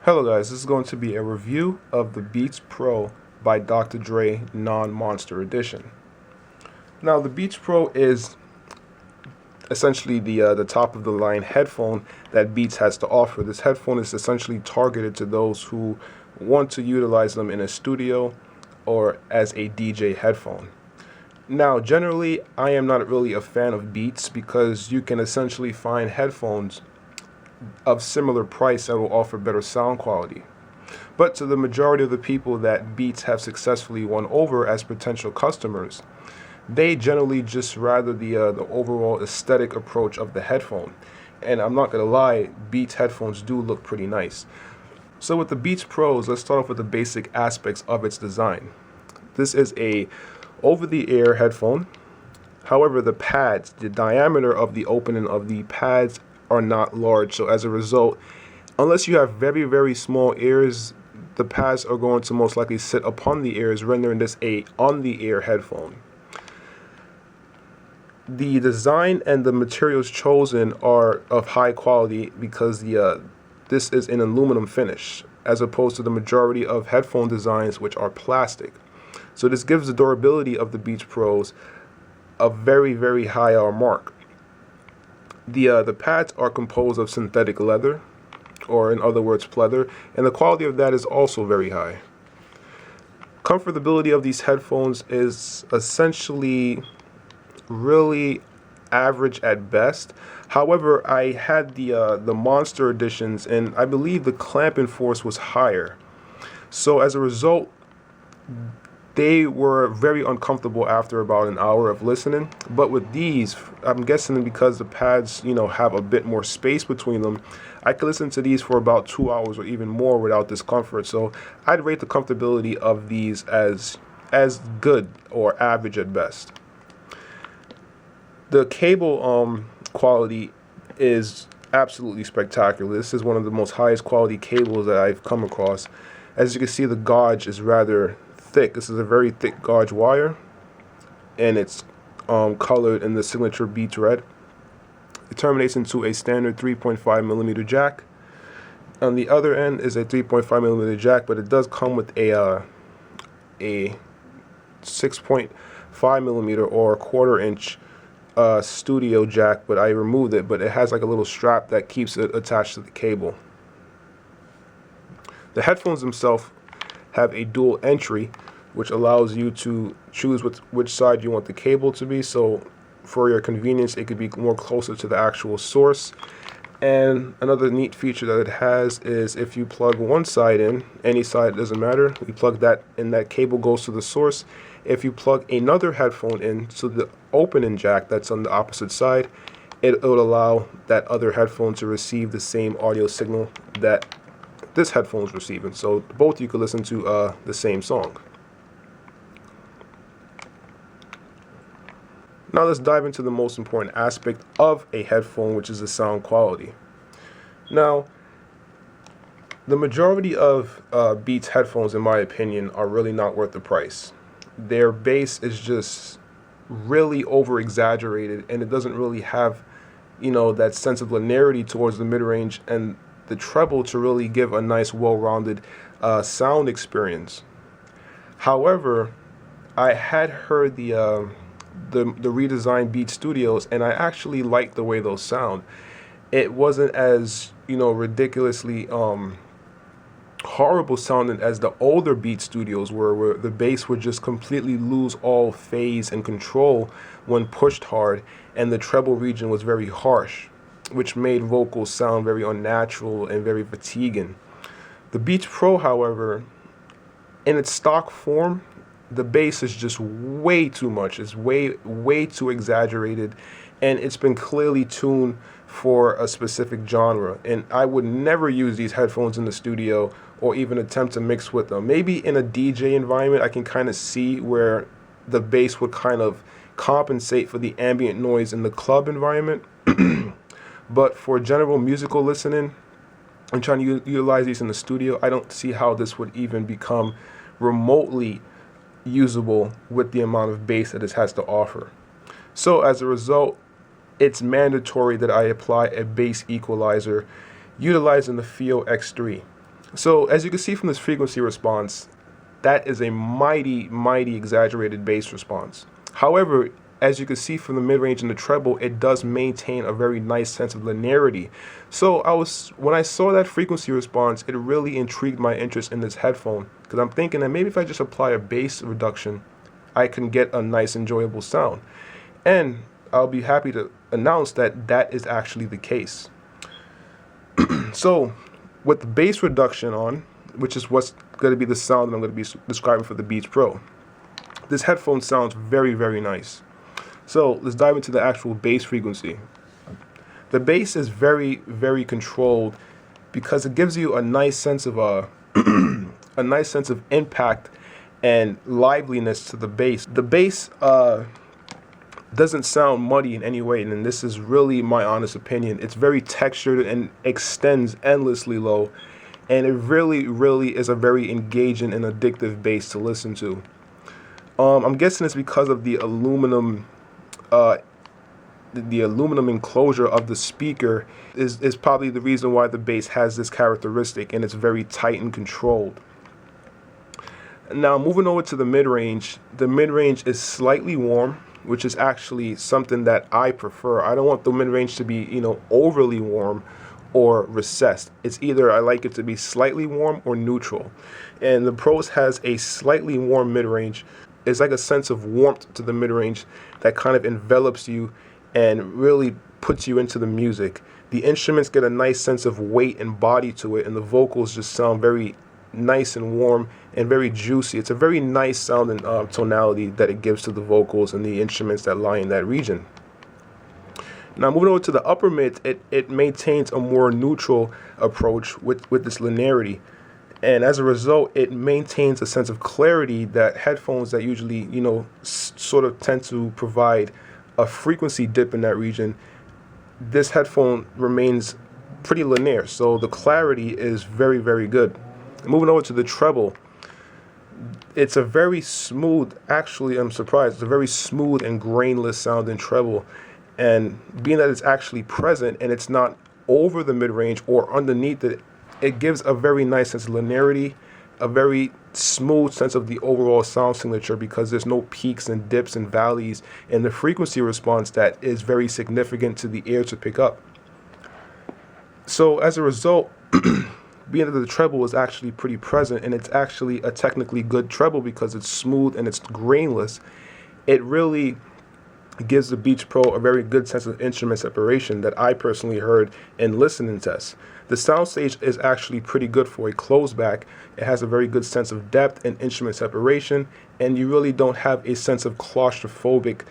Hello guys, this is going to be a review of the Beats Pro by Dr. Dre Non-Monster Edition. Now the Beats Pro is essentially the top of the line headphone that Beats has to offer. This headphone is essentially targeted to those who want to utilize them in a studio or as a DJ headphone. Now generally I am not really a fan of Beats because you can essentially find headphones of similar price that will offer better sound quality. But to the majority of the people that Beats have successfully won over as potential customers, they generally just rather the overall aesthetic approach of the headphone. And I'm not gonna lie, Beats headphones do look pretty nice. So with the Beats Pros, let's start off with the basic aspects of its design. This is a over-the-air headphone. However, the pads, the diameter of the opening of the pads are not large, so as a result, unless you have very, very small ears, the pads are going to most likely sit upon the ears, rendering this a on-the-ear headphone. The design and the materials chosen are of high quality because this is an aluminum finish, as opposed to the majority of headphone designs which are plastic. So this gives the durability of the Beats Pros a very, very high mark. The pads are composed of synthetic leather, or in other words, pleather, and the quality of that is also very high. Comfortability of these headphones is essentially really average at best. However, I had the Monster editions, and I believe the clamping force was higher. So as a result, they were very uncomfortable after about an hour of listening. But with these, I'm guessing because the pads, have a bit more space between them, I could listen to these for about 2 hours or even more without discomfort. So I'd rate the comfortability of these as good or average at best. The cable quality is absolutely spectacular. This is one of the most highest quality cables that I've come across. As you can see, the gauge is rather thick. This is a very thick gauge wire, and it's colored in the signature Beats red. It terminates into a standard 3.5 millimeter jack. On the other end is a 3.5 millimeter jack, but it does come with a 6.5 millimeter or quarter-inch studio jack, but I removed it. But it has like a little strap that keeps it attached to the cable. The headphones themselves have a dual entry, which allows you to choose which side you want the cable to be. So for your convenience, it could be more closer to the actual source. And another neat feature that it has is if you plug one side in, any side, doesn't matter, you plug that and that cable goes to the source. If you plug another headphone in to the opening jack that's on the opposite side, it will allow that other headphone to receive the same audio signal that this headphone is receiving. So both you could listen to the same song. Now let's dive into the most important aspect of a headphone, which is the sound quality. Now, the majority of Beats headphones, in my opinion, are really not worth the price. Their bass is just really over-exaggerated, and it doesn't really have, that sense of linearity towards the mid-range and the treble to really give a nice, well-rounded sound experience. However, I had heard the redesigned Beat Studios, and I actually liked the way those sound. It wasn't as ridiculously horrible sounding as the older Beat Studios were, where the bass would just completely lose all phase and control when pushed hard, and the treble region was very harsh, which made vocals sound very unnatural and very fatiguing. The Beats Pro, however, in its stock form, the bass is just way too much. It's way too exaggerated, and it's been clearly tuned for a specific genre. And I would never use these headphones in the studio or even attempt to mix with them. Maybe in a DJ environment, I can kind of see where the bass would kind of compensate for the ambient noise in the club environment. But for general musical listening and trying to utilize these in the studio, I don't see how this would even become remotely usable with the amount of bass that it has to offer. So as a result, it's mandatory that I apply a bass equalizer utilizing the Feel X3. So as you can see from this frequency response, that is a mighty, mighty exaggerated bass response. However, as you can see from the mid-range and the treble, it does maintain a very nice sense of linearity. So when I saw that frequency response, it really intrigued my interest in this headphone, because I'm thinking that maybe if I just apply a bass reduction, I can get a nice, enjoyable sound. And I'll be happy to announce that that is actually the case. So with the bass reduction on, which is what's going to be the sound that I'm going to be describing for the Beats Pro, this headphone sounds very, very nice. So let's dive into the actual bass frequency. The bass is very, very controlled because it gives you a nice sense of a nice sense of impact and liveliness to the bass. The bass doesn't sound muddy in any way, and this is really my honest opinion. It's very textured and extends endlessly low, and it really, really is a very engaging and addictive bass to listen to. I'm guessing it's because of the aluminum enclosure of the speaker is probably the reason why the bass has this characteristic, and it's very tight and controlled. Now moving over to the mid-range, is slightly warm, which is actually something that I prefer. I don't want the mid-range to be, overly warm or recessed. It's either I like it to be slightly warm or neutral. And the Pros has a slightly warm mid-range. It's like a sense of warmth to the mid-range that kind of envelops you and really puts you into the music. The instruments get a nice sense of weight and body to it, and the vocals just sound very nice and warm and very juicy. It's a very nice sounding tonality that it gives to the vocals and the instruments that lie in that region. Now moving over to the upper mid, it maintains a more neutral approach with this linearity, and as a result it maintains a sense of clarity that headphones that usually sort of tend to provide a frequency dip in that region, this headphone remains pretty linear, so the clarity is very, very good. Moving over to the treble, it's a very smooth, actually I'm surprised, it's a very smooth and grainless sounding treble, and being that it's actually present and it's not over the mid-range or underneath it, it gives a very nice sense of linearity, a very smooth sense of the overall sound signature, because there's no peaks and dips and valleys in the frequency response that is very significant to the ear to pick up. So as a result, being that the treble is actually pretty present, and it's actually a technically good treble because it's smooth and it's grainless, it really gives the Beats Pro a very good sense of instrument separation that I personally heard in listening tests. The soundstage is actually pretty good for a closed back. It has a very good sense of depth and instrument separation, and you really don't have a sense of claustrophobic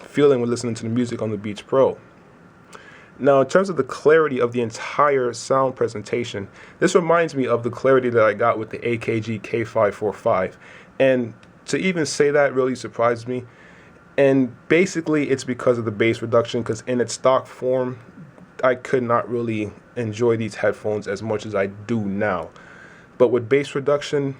feeling when listening to the music on the Beats Pro. Now, in terms of the clarity of the entire sound presentation, this reminds me of the clarity that I got with the AKG K545. And to even say that really surprised me. And basically, it's because of the bass reduction, because in its stock form, I could not really enjoy these headphones as much as I do now. But with bass reduction,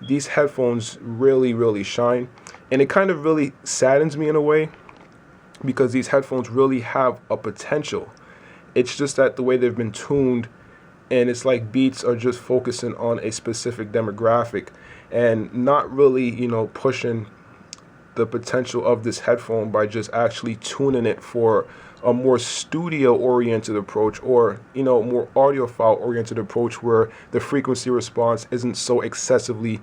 these headphones really, really shine. And it kind of really saddens me in a way, because these headphones really have a potential. It's just that the way they've been tuned, and it's like Beats are just focusing on a specific demographic and not really, pushing the potential of this headphone by just actually tuning it for a more studio-oriented approach, or more audiophile-oriented approach, where the frequency response isn't so excessively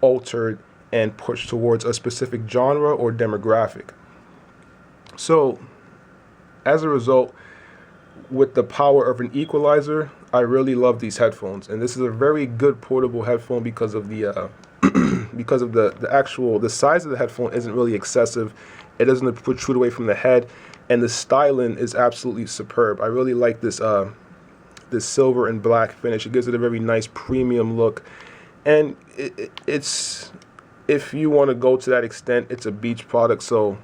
altered and pushed towards a specific genre or demographic. So, as a result, with the power of an equalizer, I really love these headphones, and this is a very good portable headphone because of the because of the size of the headphone isn't really excessive. It doesn't protrude away from the head, and the styling is absolutely superb. I really like this this silver and black finish. It gives it a very nice premium look, and it's, if you want to go to that extent, it's a Beats product, so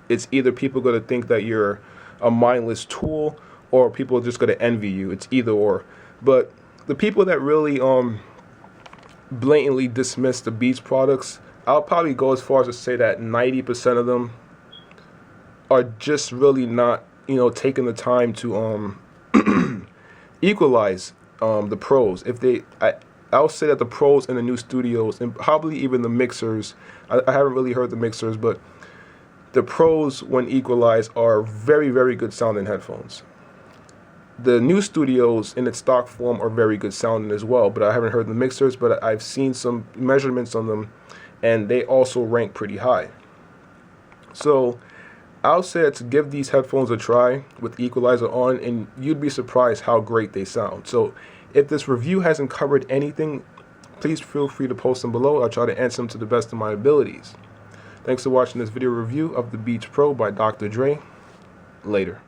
it's either people going to think that you're a mindless tool, or people are just going to envy you. It's either or. But the people that really blatantly dismiss the Beats products, I'll probably go as far as to say that 90% of them are just really not, taking the time to equalize the pros. I'll say that the pros in the new studios, and probably even the mixers, I haven't really heard the mixers, but the pros, when equalized, are very, very good sounding headphones. The new studios in its stock form are very good sounding as well, but I haven't heard the mixers, but I've seen some measurements on them, and they also rank pretty high. So I'll say that to give these headphones a try with the equalizer on, and you'd be surprised how great they sound. So if this review hasn't covered anything, please feel free to post them below. I'll try to answer them to the best of my abilities. Thanks for watching this video review of the Beats Pro by Dr. Dre. Later.